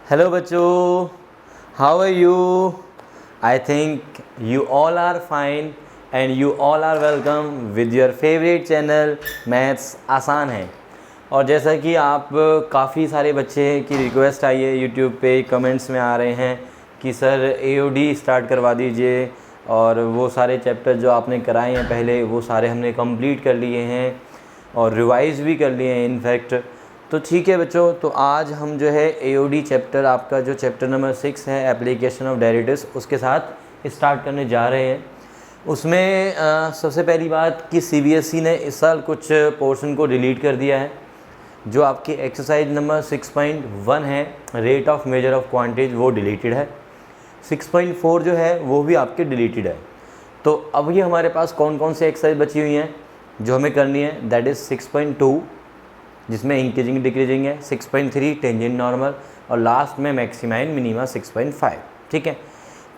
Hello बच्चों, how are you? I think you all are fine and you all are welcome with your favorite channel maths आसान है। और जैसा कि आप काफ़ी सारे बच्चे की रिक्वेस्ट आई है यूट्यूब पे, कमेंट्स में आ रहे हैं कि सर AOD स्टार्ट करवा दीजिए, और वो सारे चैप्टर जो आपने कराए हैं पहले वो सारे हमने कंप्लीट कर लिए हैं और रिवाइज़ भी कर लिए हैं इनफैक्ट। तो ठीक है बच्चों, तो आज हम जो है AOD चैप्टर, आपका जो चैप्टर नंबर 6 है एप्लीकेशन ऑफ डेरिवेटिव्स, उसके साथ स्टार्ट करने जा रहे हैं। उसमें सबसे पहली बात कि CBSE ने इस साल कुछ पोर्शन को डिलीट कर दिया है। जो आपकी एक्सरसाइज नंबर 6.1 है, rate of measure of quantities, वो डिलीटेड है। 6.4 जो है वो भी आपके डिलीटेड है। तो अब ये हमारे पास कौन कौन से एक्सरसाइज बची हुई हैं जो हमें करनी है, दैट इज़ 6.2 जिसमें इंक्रीजिंग डिक्रीजिंग है, 6.3 टेंजेंट नॉर्मल, और लास्ट में मैक्सिमा एंड मिनिमा 6.5। ठीक है,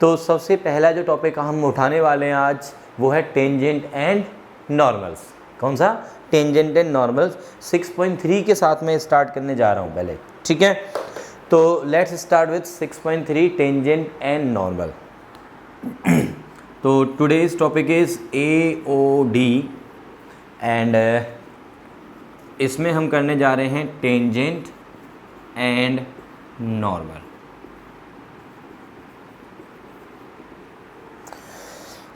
तो सबसे पहला जो टॉपिक हम उठाने वाले हैं आज वो है टेंजेंट एंड नॉर्मल्स। कौन सा? Tangent and normals. 6.3 के साथ में स्टार्ट करने जा रहा हूँ पहले। ठीक है, तो let's start with 6.3 tangent and normal. तो today's topic is AOD and इसमें हम करने जा रहे हैं टेंजेंट एंड नॉर्मल।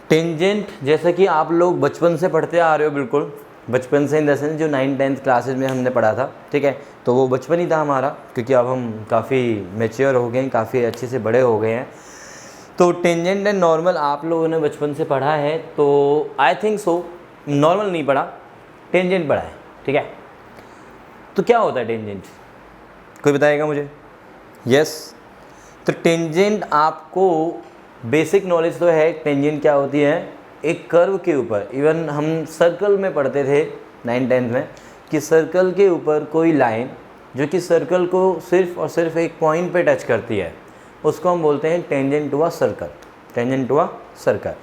टेंजेंट जैसा कि आप लोग बचपन से पढ़ते आ रहे हो, बिल्कुल बचपन से, इन द सेंस जो 9th-10th क्लासेज में हमने पढ़ा था। ठीक है, तो वो बचपन ही था हमारा, क्योंकि अब हम काफ़ी मैच्योर हो गए हैं, काफ़ी अच्छे से बड़े हो गए हैं। तो टेंजेंट एंड नॉर्मल आप लोगों ने बचपन से पढ़ा है, तो आई थिंक सो नॉर्मल नहीं पढ़ा, टेंजेंट पढ़ा है। ठीक है, तो क्या होता है टेंजेंट, कोई बताएगा मुझे? यस, तो टेंजेंट आपको बेसिक नॉलेज तो है, टेंजेंट क्या होती है, एक कर्व के ऊपर, इवन हम सर्कल में पढ़ते थे 9th-10th में, कि सर्कल के ऊपर कोई लाइन जो कि सर्कल को सिर्फ और सिर्फ एक पॉइंट पे टच करती है, उसको हम बोलते हैं tangent to a circle, tangent to a circle.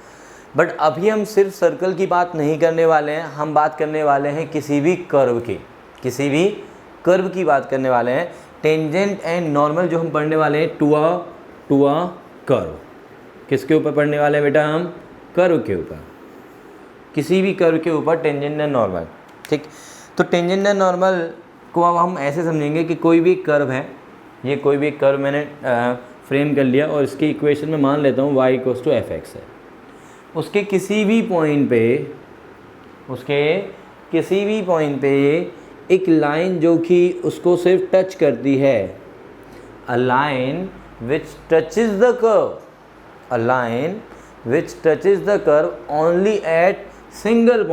But अभी हम सिर्फ सर्कल की बात नहीं करने वाले हैं, हम बात करने वाले हैं किसी भी कर्व की, किसी भी कर्व की बात करने वाले हैं। टेंजेंट एंड नॉर्मल जो हम पढ़ने वाले हैं टू अ कर्व, किसके ऊपर पढ़ने वाले हैं बेटा हम? कर्व के ऊपर, किसी भी कर्व के ऊपर टेंजेंट एंड नॉर्मल। ठीक, तो टेंजेंट एंड नॉर्मल को अब हम ऐसे समझेंगे कि कोई भी कर्व है, ये कोई भी कर्व मैंने फ्रेम कर लिया और इसकी इक्वेशन में मान लेता हूँ y = fx है। उसके किसी भी पॉइंट पे एक लाइन जो कि उसको सिर्फ टच करती है, a line which touches the curve, a line which touches the curve only at single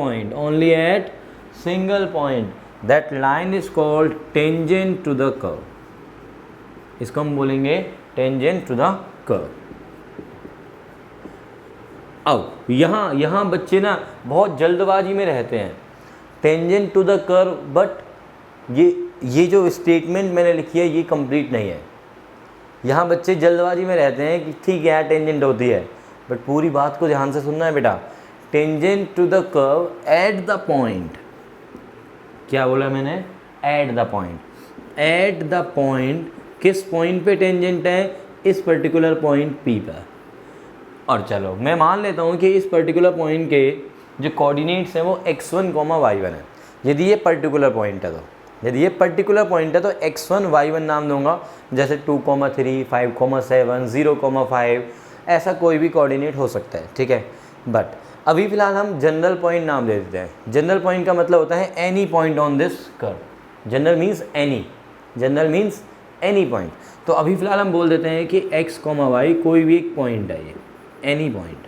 point, that line is called tangent to the curve. इसको हम बोलेंगे टेंजेंट टू द कर्व। अब यहाँ बच्चे ना बहुत जल्दबाजी में रहते हैं, tangent to the curve, but ये जो स्टेटमेंट मैंने लिखी है ये कंप्लीट नहीं है। यहाँ बच्चे जल्दबाजी में रहते हैं कि ठीक है यार टेंजेंट होती है, बट पूरी बात को ध्यान से सुनना है बेटा। Tangent to the curve at the point, क्या बोला मैंने? At the point. At the point, किस पॉइंट पे टेंजेंट है? इस पर्टिकुलर पॉइंट P पर। और चलो मैं मान लेता हूँ कि इस पर्टिकुलर पॉइंट के जो कोऑर्डिनेट्स हैं वो x1, y1 है। यदि ये पर्टिकुलर पॉइंट है तो x1, y1 नाम दूंगा, जैसे 2, 3, 5, 7, 0, 5, ऐसा कोई भी कोऑर्डिनेट हो सकता है। ठीक है, बट अभी फ़िलहाल हम जनरल पॉइंट नाम दे देते हैं। जनरल पॉइंट का मतलब होता है any point on this curve. General means any point. तो अभी फ़िलहाल हम बोल देते हैं कि x, y कोई भी एक पॉइंट है, ये एनी पॉइंट।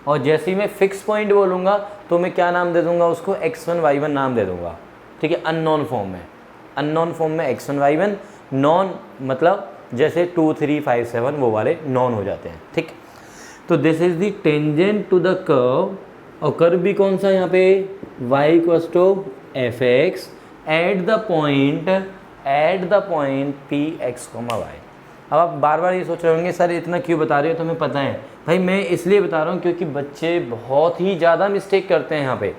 और जैसे ही मैं फिक्स पॉइंट बोलूँगा तो मैं क्या नाम दे दूँगा उसको? x1, y1 नाम दे दूँगा। ठीक है, अननोन फॉर्म में x1, y1, नॉन मतलब जैसे 2, 3, 5, 7 वो वाले नॉन हो जाते हैं। ठीक, तो this is the tangent to the curve, और कर्व भी कौन सा यहाँ पे? y = fx at the point Px, y। अब आप बार बार ये सोच रहे होंगे सर इतना क्यों बता रहे हो, तुम्हें पता है भाई मैं इसलिए बता रहा हूँ क्योंकि बच्चे बहुत ही ज़्यादा मिस्टेक करते हैं। यहाँ पे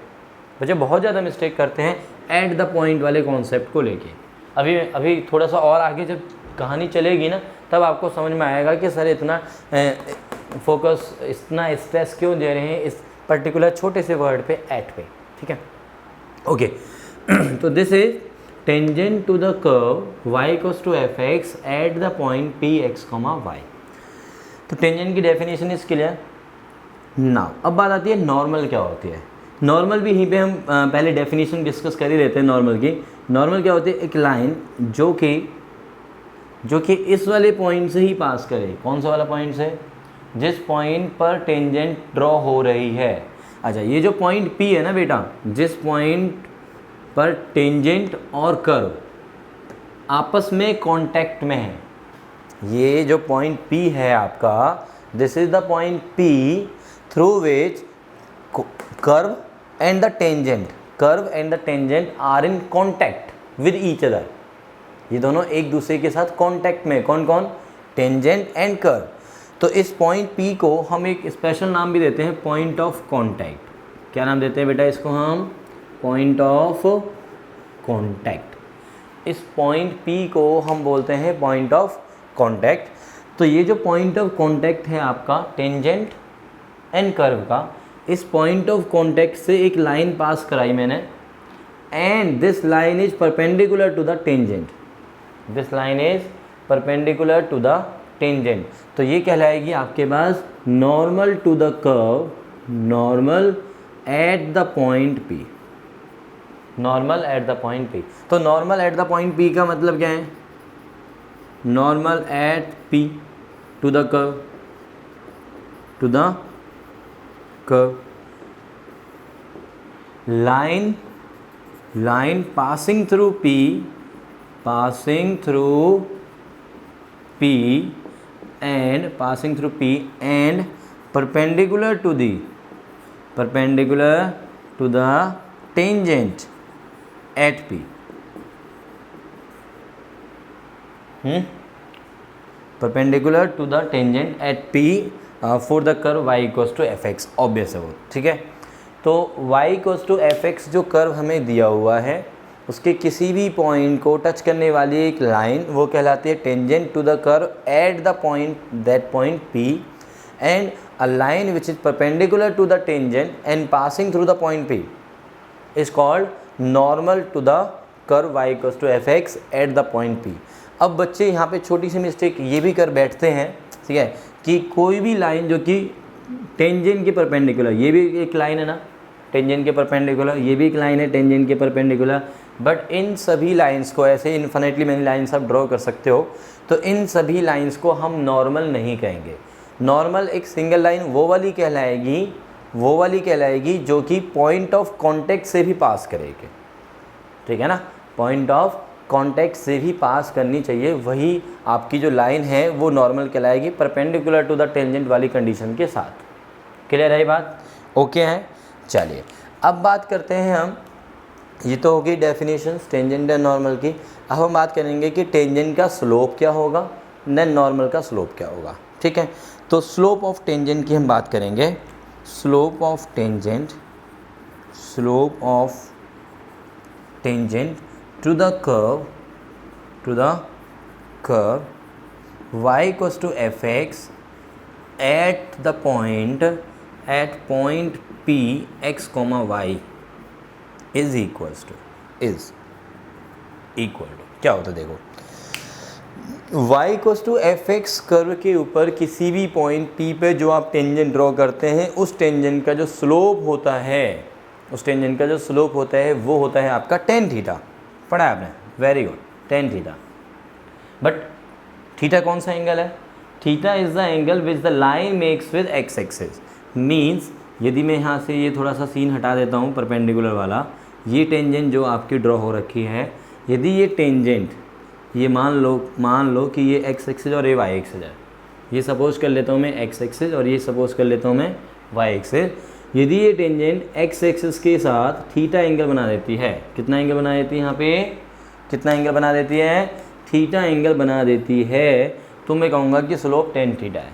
बच्चे बहुत ज़्यादा मिस्टेक करते हैं एट द पॉइंट वाले कॉन्सेप्ट को लेके। अभी थोड़ा सा और आगे जब कहानी चलेगी ना तब आपको समझ में आएगा कि सर इतना फोकस, इतना स्ट्रेस क्यों दे रहे हैं इस पर्टिकुलर छोटे से वर्ड पे, एट पे, ठीक है। ओके तो this is tangent to the curve y equals to F X at the point P X Y. तो टेंजेंट की डेफिनेशन इज क्लियर। नाउ अब बात आती है नॉर्मल क्या होती है। नॉर्मल भी यहीं पे हम पहले डेफिनेशन डिस्कस कर ही लेते हैं नॉर्मल की। नॉर्मल क्या होती है, एक लाइन जो कि इस वाले पॉइंट से ही पास करे। कौन सा वाला पॉइंट से, जिस पॉइंट पर टेंजेंट ड्रॉ हो रही है। अच्छा ये जो पॉइंट P है ना बेटा, जिस पॉइंट पर टेंजेंट और कर्व आपस में कांटेक्ट में है, ये जो पॉइंट P है आपका, this is the point P through which curve and the tangent are in contact with each other. ये दोनों एक दूसरे के साथ कांटेक्ट में, कौन कौन, टेंजेंट एंड कर्व। तो इस पॉइंट P को हम एक स्पेशल नाम भी देते हैं, पॉइंट ऑफ कांटेक्ट। क्या नाम देते हैं बेटा इसको हम, पॉइंट ऑफ कांटेक्ट। इस पॉइंट P को हम बोलते हैं पॉइंट ऑफ कांटेक्ट। तो ये जो पॉइंट ऑफ कांटेक्ट है आपका टेंजेंट एंड कर्व का, इस पॉइंट ऑफ कांटेक्ट से एक लाइन पास कराई मैंने, and this line is perpendicular to the tangent. This line is perpendicular to the tangent. तो ये कहलाएगी आपके पास normal to the curve, normal at the point P। Normal at the point P। तो normal at the point P का मतलब क्या है, normal at P to the curve, to the curve, line passing through P and perpendicular to the tangent at P। Perpendicular to the tangent at P for the curve y equals to F X. Obvious है वो, ठीक है। तो y equals to F X जो curve हमें दिया हुआ है, उसके किसी भी पॉइंट को टच करने वाली एक लाइन वो कहलाती है tangent to the curve at the point, that point P, and a line which is perpendicular to the tangent and passing through the point P is called normal to the curve y equals to F X at the point P। अब बच्चे यहाँ पे छोटी सी mistake ये भी कर बैठते हैं, ठीक है, कि कोई भी लाइन जो कि टेंजेंट के परपेंडिकुलर, ये भी एक लाइन है ना टेंजेंट के परपेंडिकुलर, ये भी एक लाइन है टेंजेंट के परपेंडिकुलर, बट इन सभी लाइंस को, ऐसे इन्फिनिटली मैनी लाइंस आप ड्रॉ कर सकते हो, तो इन सभी लाइंस को हम नॉर्मल नहीं कहेंगे। नॉर्मल एक सिंगल लाइन वो वाली कहलाएगी जो कि पॉइंट ऑफ कांटेक्ट से भी पास करेगी, ठीक है ना, पॉइंट ऑफ कांटेक्ट से भी पास करनी चाहिए, वही आपकी जो लाइन है वो नॉर्मल कहलाएगी परपेंडिकुलर टू द टेंजेंट वाली कंडीशन के साथ। क्लियर है ये बात, ओके है। चलिए अब बात करते हैं हम, ये तो होगी डेफिनेशन टेंजेंट एंड नॉर्मल की। अब हम बात करेंगे कि टेंजेंट का स्लोप क्या होगा, देन नॉर्मल का स्लोप क्या होगा, ठीक है। तो स्लोप ऑफ टेंजेंट की हम बात करेंगे। Slope of tangent to the curve y equals to fx at the point P x comma y is equal to क्या होता है देखो, y equals to F X curve के ऊपर किसी भी पॉइंट P पे जो आप टेंजेंट ड्रॉ करते हैं, उस टेंजेंट का जो स्लोप होता है, वो होता है आपका टेन थीटा। पढ़ा है आपने, very good, tan theta. But theta कौन सा एंगल है, theta is the angle which the line makes with x axis. Means यदि मैं यहाँ से ये थोड़ा सा सीन हटा देता हूँ परपेंडिकुलर वाला, ये टेंजेंट जो आपकी ड्रॉ हो रखी है, यदि ये टेंजेंट, ये मान लो कि ये एक्स एक्सिस और ये वाई एक्सिस है, ये सपोज कर लेता हूँ मैं एक्स एक्सिस और ये सपोज कर लेता हूँ मैं वाई एक्सिस। यदि ये टेंजेंट एक्स एक्सिस के साथ थीटा एंगल बना देती है, कितना एंगल बना देती है, यहाँ पे कितना एंगल बना देती है, थीटा एंगल बना देती है, तो मैं कहूँगा कि स्लोप टेन थीटा है।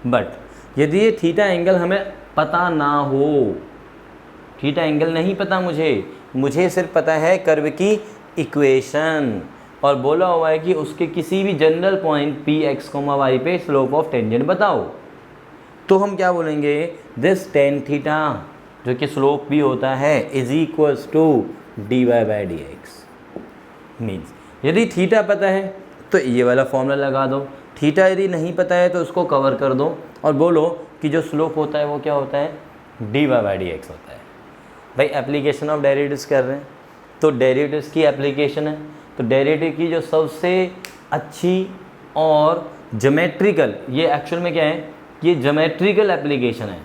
बट यदि ये थीटा एंगल हमें पता ना हो, थीटा एंगल नहीं पता मुझे सिर्फ पता है कर्व की इक्वेशन, और बोला हुआ है कि उसके किसी भी general point P X comma Y पे स्लोप ऑफ टेंजेंट बताओ, तो हम क्या बोलेंगे, दिस टेन थीटा जो कि स्लोप भी होता है is equals to D Y by D X. Means यदि थीटा पता है तो ये वाला फॉर्मूला लगा दो, थीटा यदि नहीं पता है तो उसको कवर कर दो और बोलो कि जो स्लोप होता है वो क्या होता है, D Y by D X होता है। भाई एप्लीकेशन ऑफ डेरिवेटिव्स कर रहे हैं तो डेरिवेटिव्स की एप्लीकेशन है, तो डेरिवेटिव की जो सबसे अच्छी और ज्योमेट्रिकल, ये एक्चुअल में क्या है, ये ज्योमेट्रिकल एप्लीकेशन है।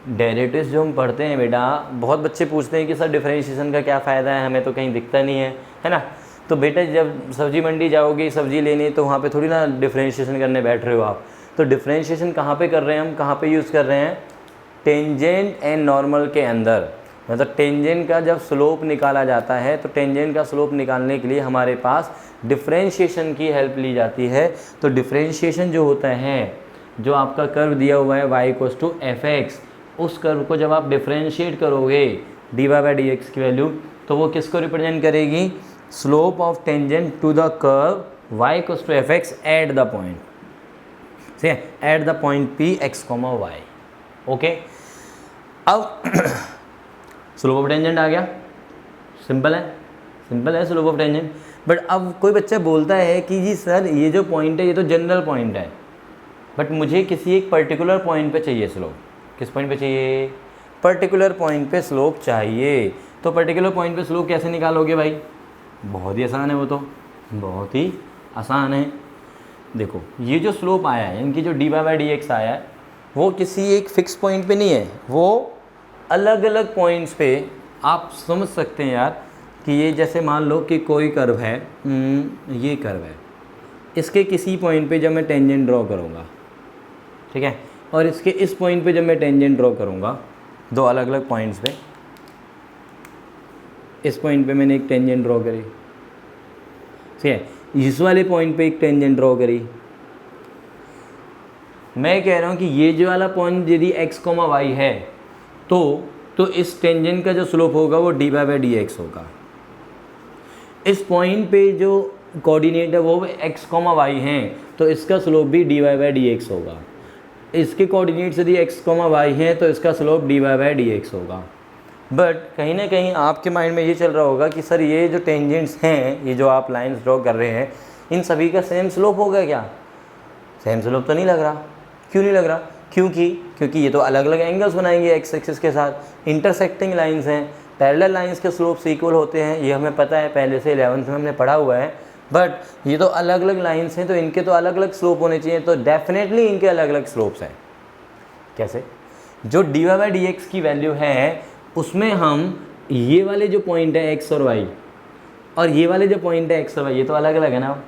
डेरिवेटिव्स जो हम पढ़ते हैं बेटा, बहुत बच्चे पूछते हैं कि सर डिफरेंशिएशन का क्या फ़ायदा है, हमें तो कहीं दिखता नहीं है ना। तो बेटा जब सब्जी मंडी जाओगे सब्जी लेने तो वहाँ पे थोड़ी ना डिफरेंशिएशन करने बैठ रहे हो आप, तो डिफरेंशिएशन कहाँ पे कर रहे हैं हम, कहाँ पे यूज़ कर रहे हैं, टेंजेंट एंड नॉर्मल के अंदर। मतलब टेंजेंट का जब स्लोप निकाला जाता है तो टेंजेंट का स्लोप निकालने के लिए हमारे पास डिफरेंशिएशन की हेल्प ली जाती है। तो डिफरेंशिएशन जो होता है, जो आपका कर्व दिया हुआ है y equals to F X, उस कर्व को जब आप डिफरेंशिएट करोगे D Y by D x की वैल्यू, तो वो किसको रिप्रेजेंट करेगी, slope of tangent to the curve y equals to F X at the point, ठीक है, at the point P X comma Y. Okay, अब स्लोप ऑफ टेंजेंट आ गया, सिंपल है स्लोप ऑफ टेंजेंट। बट अब कोई बच्चा बोलता है कि जी सर ये जो पॉइंट है ये तो जनरल पॉइंट है, बट मुझे किसी एक पर्टिकुलर पॉइंट पे चाहिए स्लोप। किस पॉइंट पे चाहिए, पर्टिकुलर पॉइंट पे स्लोप चाहिए। तो पर्टिकुलर पॉइंट पे स्लोप कैसे निकालोगे भाई, बहुत ही आसान है, वो तो बहुत ही आसान है। देखो ये जो स्लोप आया है, इनकी जो D Y by D X आया है, वो किसी एक फिक्स पॉइंट पे नहीं है, वो अलग अलग पॉइंट्स पे आप समझ सकते हैं यार कि ये जैसे मान लो कि कोई कर्व है, ये कर्व है, इसके किसी पॉइंट पे जब मैं टेंजेंट ड्रॉ करूँगा, ठीक है, और इसके इस पॉइंट पे जब मैं टेंजेंट ड्रॉ करूँगा, दो अलग अलग पॉइंट्स पे, इस पॉइंट पे मैंने एक टेंजेंट ड्रॉ करी, ठीक है, इस वाले पॉइंट पे एक टेंजेंट ड्रॉ करी। मैं कह रहा हूँ कि ये जो वाला पॉइंट यदि x, y है तो इस टेंजेंट का जो स्लोप होगा वो D Y by D X होगा। इस पॉइंट पे जो कोऑर्डिनेट है वो x, y हैं, तो इसका स्लोप भी D Y by D X होगा। इसके कोऑर्डिनेट्स यदि x, y हैं तो इसका slope D Y by D X होगा। बट कहीं ना कहीं आपके माइंड में ये चल रहा होगा कि सर ये जो टेंजेंट्स हैं, ये जो आप लाइंस ड्रॉ कर रहे हैं, इन सभी का सेम स्लोप होगा क्या? सेम स्लोप तो नहीं लग रहा। क्यों नहीं लग रहा? क्योंकि ये तो अलग अलग एंगल्स बनाएंगे एक्स एक्सिस के साथ, इंटरसेक्टिंग लाइंस हैं, पैरेलल लाइंस के स्लोप्स इक्वल होते हैं, ये हमें पता है, पहले से 11th में हमने पढ़ा हुआ है। बट ये तो अलग अलग लाइंस हैं, तो इनके तो अलग अलग स्लोप होने चाहिए, तो डेफिनेटली इनके अलग अलग स्लोप्स हैं। कैसे? जो D Y by D x की वैल्यू है उसमें हम ये वाले जो पॉइंट है एक्स और वाई, और ये वाले जो पॉइंट है एक्स और वाई, ये तो अलग अलग है ना,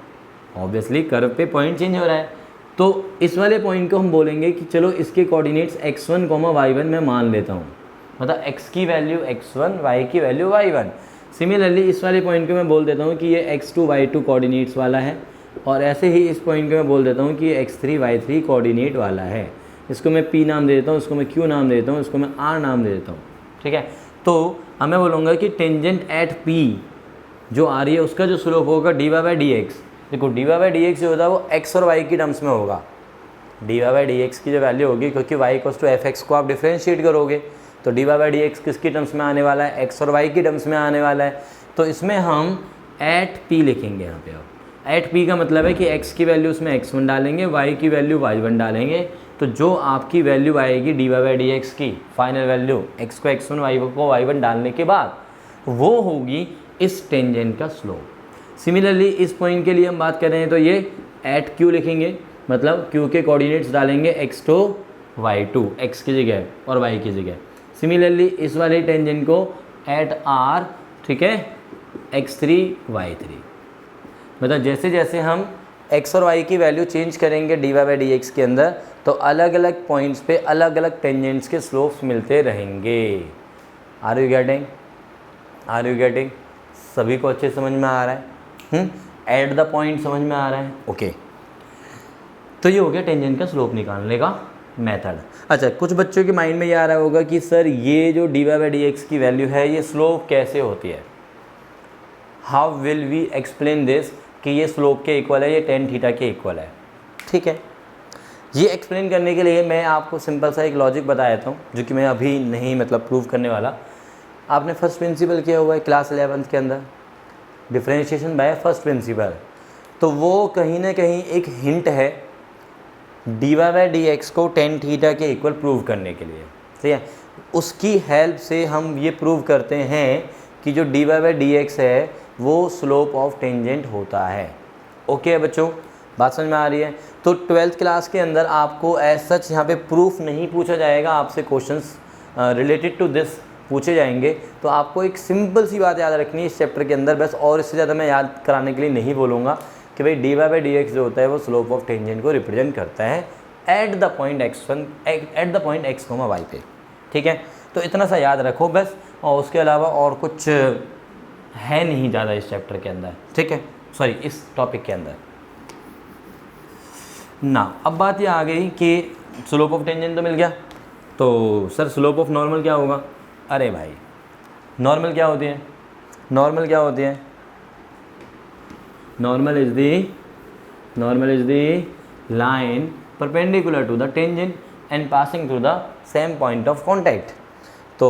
ऑब्वियसली कर्व पे पॉइंट चेंज हो रहा है। तो इस वाले पॉइंट को हम बोलेंगे कि चलो इसके कोऑर्डिनेट्स x1, y1 मैं मान लेता हूँ, मतलब x की वैल्यू x1, y की वैल्यू y1। सिमिलरली इस वाले पॉइंट को मैं बोल देता हूँ कि ये x2, y2 कोऑर्डिनेट्स वाला है, और ऐसे ही इस पॉइंट को मैं बोल देता हूँ कि ये x3, y3 कोऑर्डिनेट वाला है। इसको मैं p नाम दे देता हूँ, इसको मैं q नाम दे देता हूँ, इसको मैं r नाम दे देता हूँ, ठीक है। तो मैं बोलूँगा कि टेंजेंट एट p जो आ रही है उसका जो स्लोप होगा d Y by D x. देखो d Y by D x जो होता है वो x और y की टर्म्स में होगा। D Y by D x की जो वैल्यू होगी, क्योंकि y equals to F x को आप डिफ्रेंशिएट करोगे, तो d Y by D x किसकी टर्म्स में आने वाला है? x और y की टर्म्स में आने वाला है। तो इसमें हम एट p लिखेंगे यहाँ पे। अब एट p का मतलब है कि x की वैल्यू उसमें x1 डालेंगे, y की वैल्यू y1 डालेंगे, तो जो आपकी वैल्यू आएगी d Y by D x की फाइनल वैल्यू, x को x1, y को y1 डालने के बाद, वो होगी इस टेंजेंट का स्लोप। सिमिलरली इस पॉइंट के लिए हम बात कर रहे हैं तो ये एट q लिखेंगे, मतलब q के कोऑर्डिनेट्स डालेंगे x2, y2, x की जगह और y की जगह। सिमिलरली इस वाले टेंजेंट को एट r, ठीक है, x3, y3। मतलब जैसे जैसे हम x और y की वैल्यू चेंज करेंगे d Y by D x के अंदर, तो अलग अलग पॉइंट्स पे अलग अलग टेंजेंट्स के स्लोप्स मिलते रहेंगे। Are you getting? सभी को अच्छे समझ में आ रहा है? एट द पॉइंट समझ में आ रहा है? ओके। तो ये हो गया टेंजेंट का स्लोप निकालने का मेथड। अच्छा, कुछ बच्चों के माइंड में ये आ रहा होगा कि सर ये जो D Y by D x की वैल्यू है ये स्लोप कैसे होती है? How will we explain this कि ये स्लोप के इक्वल है, ये टेन थीटा के इक्वल है। ठीक है, ये एक्सप्लेन करने के लिए मैं आपको सिंपल सा एक लॉजिक बता देता हूँ, जो कि मैं अभी नहीं मतलब प्रूव करने वाला। आपने फर्स्ट प्रिंसिपल किया हुआ है क्लास 11th के अंदर, डिफरेंशिएशन बाय फर्स्ट प्रिंसिपल, तो वो कहीं ना कहीं एक हिंट है dy बाई डी एक्स को टेन थीटा के इक्वल प्रूव करने के लिए। ठीक है, उसकी हेल्प से हम ये प्रूव करते हैं कि जो dy बाई डी एक्स है वो स्लोप ऑफ टेंजेंट होता है। ओके बच्चों, बात समझ में आ रही है? तो 12th क्लास के अंदर आपको एज सच यहाँ पे प्रूफ नहीं पूछा जाएगा, आपसे क्वेश्चंस रिलेटेड टू दिस पूछे जाएंगे। तो आपको एक सिंपल सी बात याद रखनी है इस चैप्टर के अंदर बस, और इससे ज़्यादा मैं याद कराने के लिए नहीं बोलूँगा कि भाई dy बाई डी एक्स जो होता है वो स्लोप ऑफ टेंजेंट को रिप्रेजेंट करता है at the point x comma y पे। ठीक है, तो इतना सा याद रखो बस, और उसके अलावा और कुछ है नहीं ज़्यादा इस चैप्टर के अंदर। ठीक है, सॉरी इस टॉपिक के अंदर ना। अब बात ये आ गई कि स्लोप ऑफ टेंजेंट तो मिल गया, तो सर स्लोप ऑफ नॉर्मल क्या होगा? अरे भाई नॉर्मल क्या होती है? नॉर्मल क्या होती है? Normal is the line perpendicular to the tangent and passing through the same point of contact. तो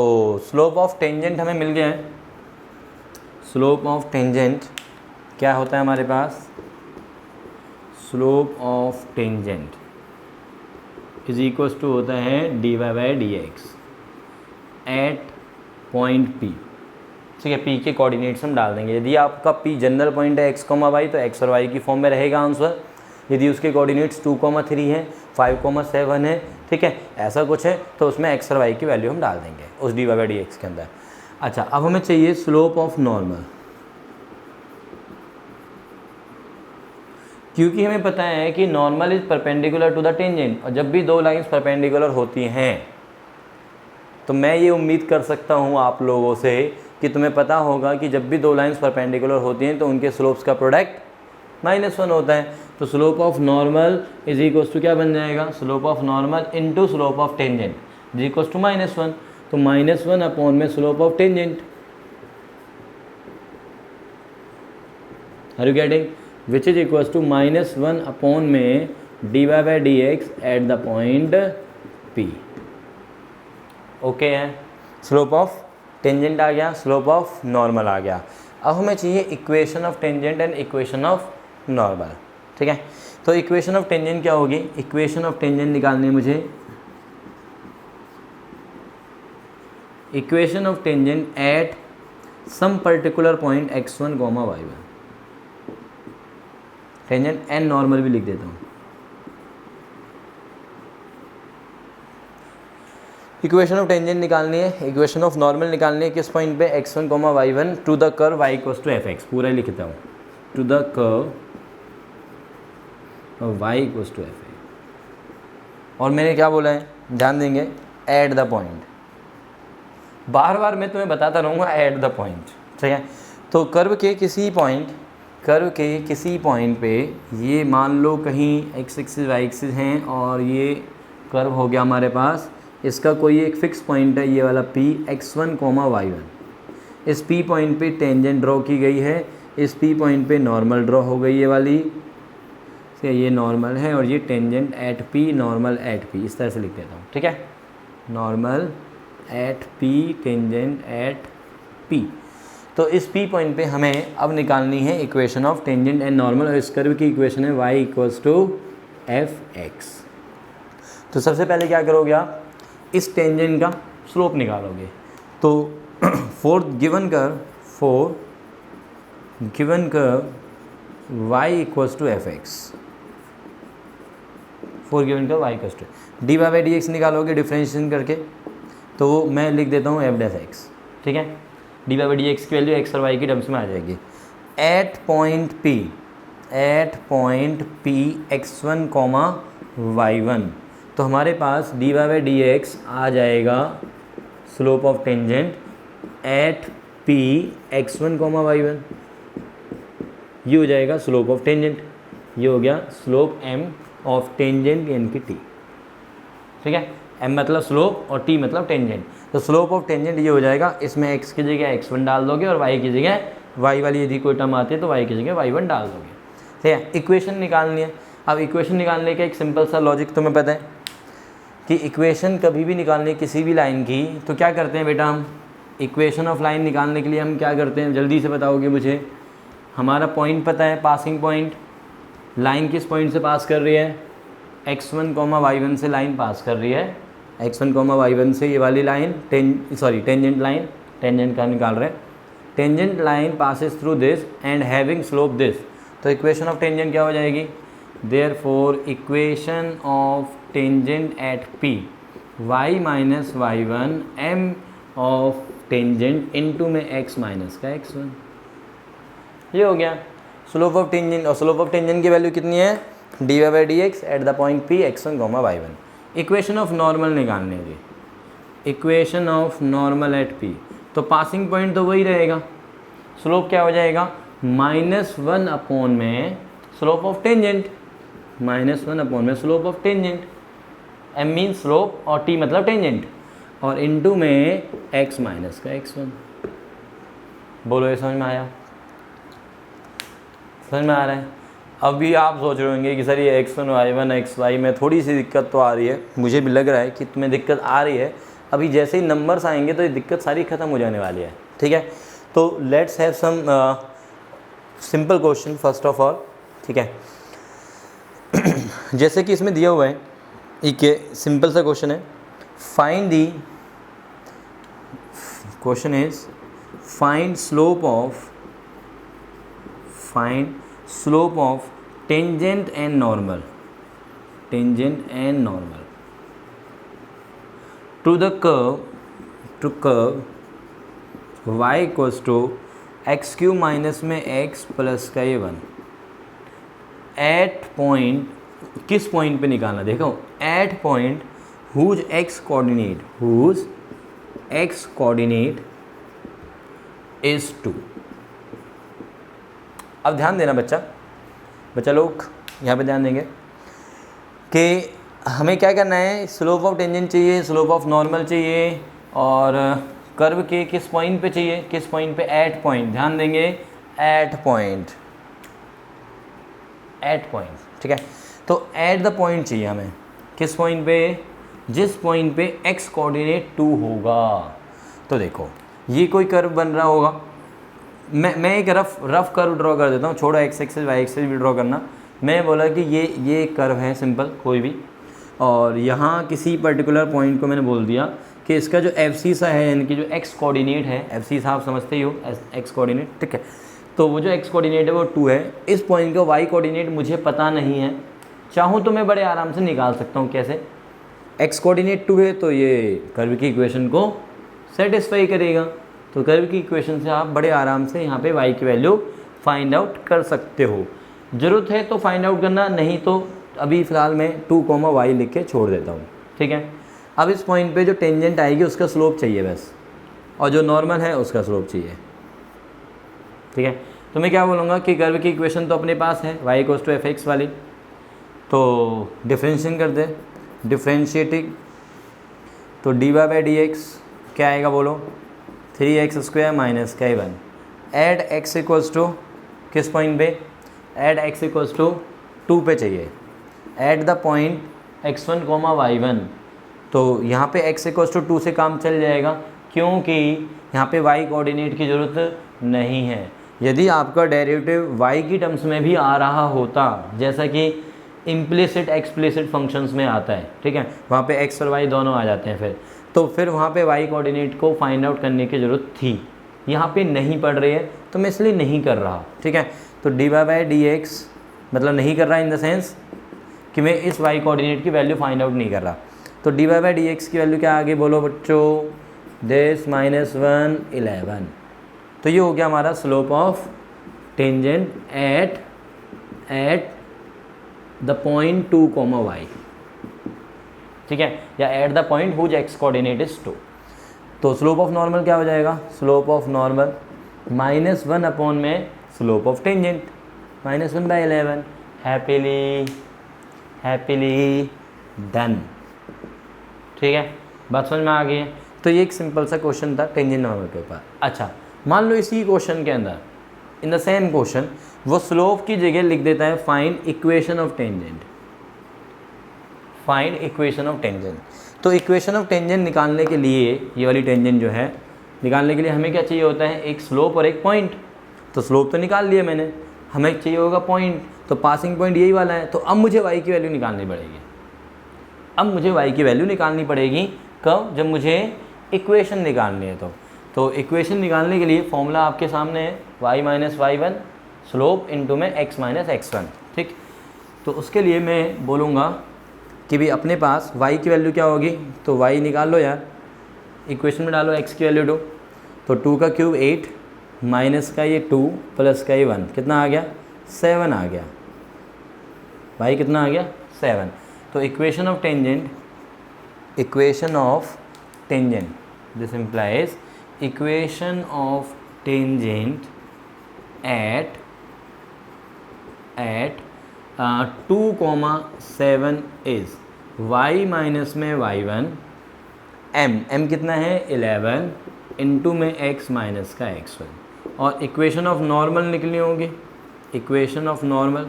स्लोप ऑफ टेंजेंट हमें मिल गया है। स्लोप ऑफ टेंजेंट क्या होता है हमारे पास? Slope of tangent is equals to होता है dy by D x at point P। ठीक है, P के कोऑर्डिनेट्स हम डाल देंगे। यदि आपका P जनरल पॉइंट है x, y तो x और y की फॉर्म में रहेगा आंसर। यदि उसके कोऑर्डिनेट्स 2, 3 है, 5, 7 है, ठीक है, ऐसा कुछ है, तो उसमें x और y की वैल्यू हम डाल देंगे उस dy बाई डी एक्स के अंदर। अच्छा, अब हमें चाहिए स्लोप ऑफ नॉर्मल, क्योंकि हमें पता है कि normal is perpendicular to the tangent, और जब भी दो लाइंस परपेंडिकुलर होती हैं तो मैं ये उम्मीद कर सकता हूँ आप लोगों से कि तुम्हें पता होगा कि जब भी दो लाइंस परपेंडिकुलर होती हैं तो उनके स्लोप्स का प्रोडक्ट -1 होता है। तो slope of normal is equals to क्या बन जाएगा? Slope of normal into slope of tangent is equals to -1। तो -1 अपॉन में slope of tangent, are you getting? Which is equals to -1 upon में dy by D x at the point P। Okay है, slope of tangent आ गया, slope of normal आ गया। अब हमें चाहिए equation of tangent and equation of normal. ठीक है, तो इक्वेशन ऑफ टेंजेंट क्या होगी? इक्वेशन ऑफ टेंजेंट निकालनी है मुझे। Equation of tangent at some particular point x1, y1। Tangent and normal भी लिख देता हूँ। इक्वेशन ऑफ टेंजेंट निकालनी है, इक्वेशन ऑफ नॉर्मल निकालनी है किस पॉइंट पे? x1, y1 to the curve y equals to fx। पूरा ही लिखता हूँ, to the curve y equals to fx। और मैंने क्या बोला है, ध्यान देंगे, एट द पॉइंट। बार बार मैं तुम्हें बताता रहूँगा एट द पॉइंट। ठीक है, तो कर्व के किसी पॉइंट पे ये मान लो कहीं x एक्सिस y एक्सिस हैं और ये कर्व हो गया हमारे पास, इसका कोई एक फिक्स पॉइंट है ये वाला P, x1, y1। इस P पॉइंट पे टेंजेंट ड्रॉ की गई है, इस P पॉइंट पे नॉर्मल ड्रॉ हो गई ये वाली, ये नॉर्मल है और ये tangent at P, normal at P, इस तरह से लिख देता हूँ। ठीक है, normal at P, tangent at P। तो इस P पॉइंट पे हमें अब निकालनी है equation of tangent and normal, और इस कर्व की इक्वेशन है y इक्वल्स टू fx। तो सबसे पहले क्या करोगे आप? इस टेंजेंट का स्लोप निकालोगे। तो for given curve y equals to fx, for given curve y equals to dy by D x निकालोगे डिफ्रेंशिएशन करके, तो मैं लिख देता हूँ f डैश x। ठीक है, dy बाई डी एक्स की वैल्यू x और y की टर्म्स में आ जाएगी। Eight point P x1, y1, तो हमारे पास dy बाई डी एक्स आ जाएगा slope of tangent at P x1, y1। ये हो जाएगा स्लोप ऑफ टेंजेंट, ये हो गया स्लोप m ऑफ टेंजेंट यानी कि t। ठीक है, m मतलब स्लोप और t मतलब टेंजेंट। तो स्लोप ऑफ टेंजेंट ये हो जाएगा, इसमें x की जगह x1 डाल दोगे और y की जगह y वाली यदि कोई टर्म आती है तो y की जगह y1 डाल दोगे, ठीक है। इक्वेशन निकालनी है। अब इक्वेशन निकालने का एक सिंपल सा लॉजिक तुम्हें पता है कि इक्वेशन कभी भी निकालनी किसी भी लाइन की तो क्या करते हैं बेटा, हम इक्वेशन ऑफ लाइन निकालने के लिए हम क्या करते हैं, जल्दी से बताओगे मुझे। हमारा पॉइंट पता है, पासिंग पॉइंट, लाइन किस पॉइंट से पास कर रही है, x1, y1 से लाइन पास कर रही है, x1, y1 से ये वाली लाइन टेंजेंट लाइन, टेंजेंट का निकाल रहे हैं, tangent line passes through this and having slope this. तो इक्वेशन ऑफ टेंजेंट क्या हो जाएगी, therefore equation of tangent at p y minus y1 m of tangent into में x माइनस का x1, ये हो गया स्लोप ऑफ टेंजेंट। और स्लोप ऑफ टेंजेंट की वैल्यू कितनी है, dy/dx eight the point p x1, y1। Equation of normal निकालने की, equation of normal at p, तो पासिंग पॉइंट तो वही रहेगा, स्लोप क्या हो जाएगा, -1 अपॉन में स्लोप ऑफ टेंजेंट, -1 अपॉन में slope of tangent, m mean slope और t मतलब टेंजेंट, और इनटू में x माइनस का x1। बोलो ये समझ में आया, समझ में आ रहा है। अभी आप सोच रहे होंगे कि सर ये x1, y1, xy में थोड़ी सी दिक्कत तो आ रही है, मुझे भी लग रहा है कि तुम्हें दिक्कत आ रही है। अभी जैसे ही नंबर्स आएंगे तो ये दिक्कत सारी ख़त्म हो जाने वाली है, ठीक है। तो let's have some simple question first of all, ठीक है। जैसे कि इसमें दिया हुआ है, एक सिंपल सा क्वेश्चन है, find the, question is find slope of tangent and normal, to the curve y equals to x cube minus में x प्लस का a1 एट पॉइंट, किस पॉइंट पे निकालना, देखो at point whose x coordinate is 2। अब ध्यान देना बच्चा लोग यहाँ पे ध्यान देंगे कि हमें क्या करना है, स्लोप ऑफ टेंजेंट चाहिए, स्लोप ऑफ नॉर्मल चाहिए, और कर्व के किस पॉइंट पे चाहिए, किस पॉइंट पे, एट पॉइंट। ध्यान देंगे एट पॉइंट, ठीक है। तो एट द पॉइंट चाहिए हमें, किस पॉइंट पे, जिस पॉइंट पे x कोऑर्डिनेट 2 होगा। तो देखो ये कोई कर्व बन रहा होगा, मैं एक रफ कर्व ड्रॉ कर देता हूँ, छोड़ो x एक्सिस y एक्सिस भी ड्रॉ करना। मैं बोला कि ये कर्व है सिंपल कोई भी, और यहाँ किसी पर्टिकुलर पॉइंट को मैंने बोल दिया कि इसका जो FC सा है, यानी कि जो x कोऑर्डिनेट है, FC सा आप समझते ही हो, x कोऑर्डिनेट, ठीक है। तो वो जो x कोऑर्डिनेट है वो 2 है। इस पॉइंट का y कोऑर्डिनेट मुझे पता नहीं है, चाहूँ तो मैं बड़े आराम से निकाल सकता हूँ। कैसे, x कोऑर्डिनेट 2 है तो ये कर्व की इक्वेशन को सेटिस्फाई करेगा, तो कर्व की इक्वेशन से आप बड़े आराम से यहाँ पे y की वैल्यू फाइंड आउट कर सकते हो। ज़रूरत है तो फाइंड आउट करना, नहीं तो अभी फ़िलहाल मैं 2, y लिख के छोड़ देता हूँ, ठीक है। अब इस पॉइंट पे जो टेंजेंट आएगी उसका स्लोप चाहिए बस, और जो नॉर्मल है उसका स्लोप चाहिए, ठीक है। तो मैं क्या बोलूँगा कि कर्व की इक्वेशन तो अपने पास है y इक्वल्स टू fx वाली, तो डिफ्रेंशिएशन कर दे, डिफ्रेंशिएटिंग, तो dy/dx क्या आएगा बोलो, 3x² minus k1 at x equals to किस पॉइंट पे, एड x इक्वल्स टू 2 पे चाहिए, eight the point x1, y1। तो यहाँ पे x इक्वल्स टू 2 से काम चल जाएगा, क्योंकि यहाँ पे y कोऑर्डिनेट की ज़रूरत नहीं है। यदि आपका डेरिवेटिव y की टर्म्स में भी आ रहा होता, जैसा कि इम्प्लिसिट एक्सप्लिसिट फंक्शंस में आता है, ठीक है, वहाँ पे x और y दोनों आ जाते हैं, फिर वहाँ पे y कोऑर्डिनेट को फाइंड आउट करने की ज़रूरत थी। यहाँ पे नहीं पड़ रही है तो मैं इसलिए नहीं कर रहा, ठीक है। तो dy/dx मतलब नहीं कर रहा इन द सेंस कि मैं इस y कोऑर्डिनेट की वैल्यू फाइंड आउट नहीं कर रहा। तो dy/dx की वैल्यू क्या आगे बोलो बच्चों, दिस -1 11। तो ये हो गया हमारा slope of tangent at the point 2, y, ठीक है, या at the point whose x coordinate is 2। तो स्लोप ऑफ नॉर्मल क्या हो जाएगा, स्लोप ऑफ नॉर्मल -1 अपॉन में slope of tangent -1/11। Happily done, ठीक है, बात समझ में आ गई है। तो ये एक सिंपल सा क्वेश्चन था टेंजेंट नॉर्मल के ऊपर। अच्छा, मान लो इसी क्वेश्चन के अंदर इन द सेम क्वेश्चन वो स्लोप की जगह लिख देता है find equation of tangent, find equation of tangent. तो इक्वेशन ऑफ टेंजेंट निकालने के लिए, ये वाली टेंजेंट जो है निकालने के लिए हमें क्या चाहिए होता है, एक स्लोप और एक पॉइंट। तो स्लोप तो निकाल लिया मैंने, हमें चाहिए होगा पॉइंट, तो पासिंग पॉइंट यही वाला है। तो अब मुझे y की वैल्यू निकालनी पड़ेगी, अब मुझे y की वैल्यू निकालनी पड़ेगी कब, जब मुझे इक्वेशन निकालनी है। तो इक्वेशन निकालने के लिए फॉर्मूला आपके सामने है y minus y1 slope into में x माइनस x1, ठीक। तो उसके लिए मैं बोलूँगा कि भी अपने पास y की वैल्यू क्या होगी, तो y निकाल लो यार, इक्वेशन में डालो x की वैल्यू 2, तो 2 का क्यूब 8 माइनस का ये 2 प्लस का ये 1, कितना आ गया 7 आ गया, y कितना आ गया 7। तो equation of tangent, equation of tangent, this implies equation of tangent eight 2,7 is y minus में y1 m कितना है 11 इंटू में x माइनस का x1, और इक्वेशन ऑफ नॉर्मल निकलनी होगी, इक्वेशन ऑफ नॉर्मल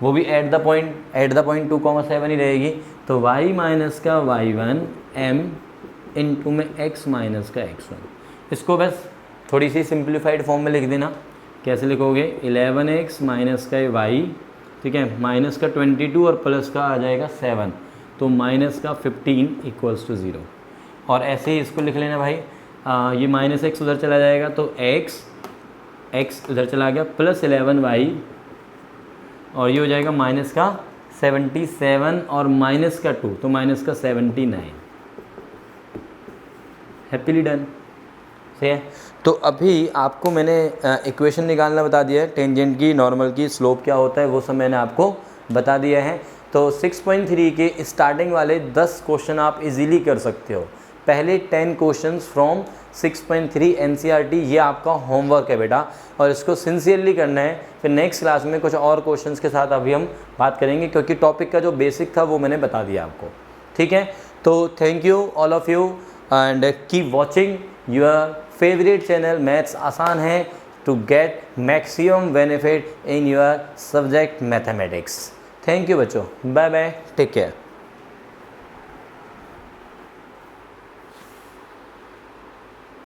वो भी एट द पॉइंट 2,7 ही रहेगी। तो y माइनस का y1 m इंटू में x माइनस का x1, इसको बस थोड़ी सी सिंप्लीफाइड फॉर्म में लिख देना। कैसे लिखोगे, 11x माइनस का y, ठीक है, माइनस का 22 और प्लस का आ जाएगा 7, तो माइनस का 15 इक्वल्स टू 0। और ऐसे ही इसको लिख लेना भाई, ये माइनस x उधर चला जाएगा तो x उधर चला गया, प्लस 11y, और ये हो जाएगा माइनस का 77 और माइनस का 2, तो माइनस का 79। हैप्पीली डन, सही है। तो अभी आपको मैंने इक्वेशन निकालना बता दिया है, टेंजेंट की, नॉर्मल की, स्लोप क्या होता है वो सब मैंने आपको बता दिया है। तो 6.3 के स्टार्टिंग वाले 10 क्वेश्चन आप इजीली कर सकते हो। पहले 10 क्वेश्चंस फ्रॉम 6.3 NCERT, ये आपका होमवर्क है बेटा, और इसको सिंसियरली करना है। फिर नेक्स्ट क्लास में कुछ और क्वेश्चंस के साथ अभी हम बात करेंगे, क्योंकि टॉपिक का जो बेसिक था वो मैंने बता दिया आपको, ठीक है। तो thank you all of you and keep watching your favourite channel maths आसान है to get maximum benefit in your subject mathematics. Thank you बच्चों, बाय बाय, टेक केयर।